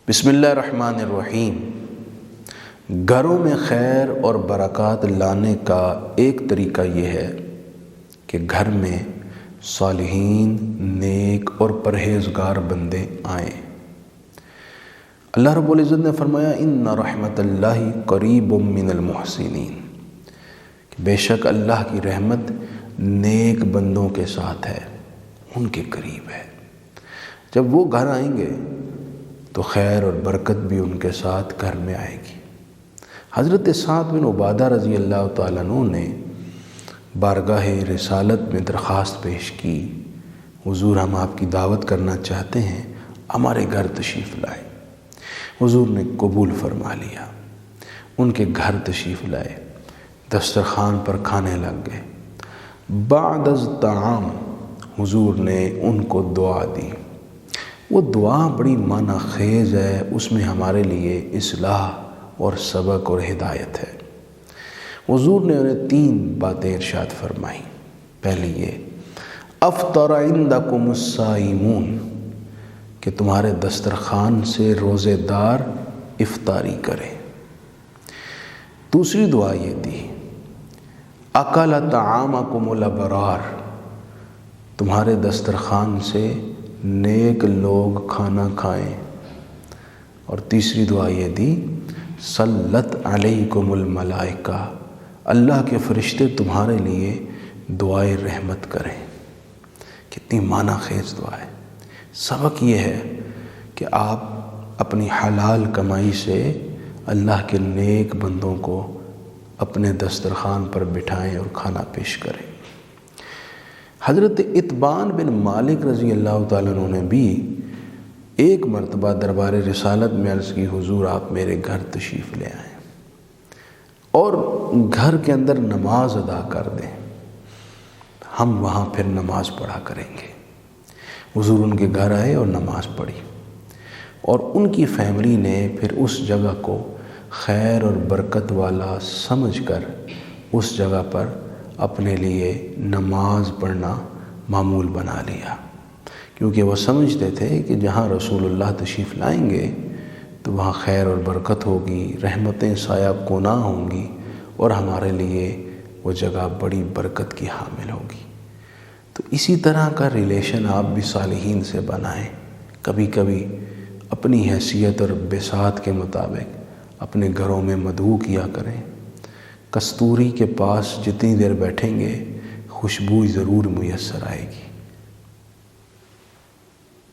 بسم اللہ الرحمن الرحیم۔ گھروں میں خیر اور برکات لانے کا ایک طریقہ یہ ہے کہ گھر میں صالحین، نیک اور پرہیزگار بندے آئیں۔ اللہ رب العزت نے فرمایا ان رحمت اللہ قریب من المحسنین، کہ بے شک اللہ کی رحمت نیک بندوں کے ساتھ ہے، ان کے قریب ہے۔ جب وہ گھر آئیں گے تو خیر اور برکت بھی ان کے ساتھ گھر میں آئے گی۔ حضرت سعد بن عبادہ رضی اللہ تعالیٰ عنہ نے بارگاہ رسالت میں درخواست پیش کی، حضور ہم آپ کی دعوت کرنا چاہتے ہیں، ہمارے گھر تشریف لائے۔ حضور نے قبول فرما لیا، ان کے گھر تشریف لائے، دسترخوان پر کھانے لگ گئے۔ بعد از طعام حضور نے ان کو دعا دی۔ وہ دعا بڑی معنی خیز ہے، اس میں ہمارے لیے اصلاح اور سبق اور ہدایت ہے۔ حضور نے انہیں 3 باتیں ارشاد فرمائیں۔ پہلی یہ افطر عندکم الصائمون، کہ تمہارے دسترخوان سے روزے دار افطاری کریں۔ دوسری دعا یہ تھی اکل طعامکم الابرار، تمہارے دسترخوان سے نیک لوگ کھانا کھائیں۔ اور تیسری دعا یہ دی صلت علیکم الملائکہ، اللہ کے فرشتے تمہارے لیے دعائے رحمت کریں۔ کتنی معنی خیز دعا ہے۔ سبق یہ ہے کہ آپ اپنی حلال کمائی سے اللہ کے نیک بندوں کو اپنے دسترخوان پر بٹھائیں اور کھانا پیش کریں۔ حضرت اتبان بن مالک رضی اللہ تعالیٰ عنہ نے بھی ایک مرتبہ دربار رسالت میں عرض کی، حضور آپ میرے گھر تشریف لے آئیں اور گھر کے اندر نماز ادا کر دیں، ہم وہاں پھر نماز پڑھا کریں گے۔ حضور ان کے گھر آئے اور نماز پڑھی، اور ان کی فیملی نے پھر اس جگہ کو خیر اور برکت والا سمجھ کر اس جگہ پر اپنے لیے نماز پڑھنا معمول بنا لیا، کیونکہ وہ سمجھتے تھے کہ جہاں رسول اللہ تشریف لائیں گے تو وہاں خیر اور برکت ہوگی، رحمتیں سایہ کونا ہوں گی، اور ہمارے لیے وہ جگہ بڑی برکت کی حامل ہوگی۔ تو اسی طرح کا ریلیشن آپ بھی صالحین سے بنائیں۔ کبھی کبھی اپنی حیثیت اور بساط کے مطابق اپنے گھروں میں مدعو کیا کریں۔ کستوری کے پاس جتنی دیر بیٹھیں گے خوشبو ضرور میسر آئے گی۔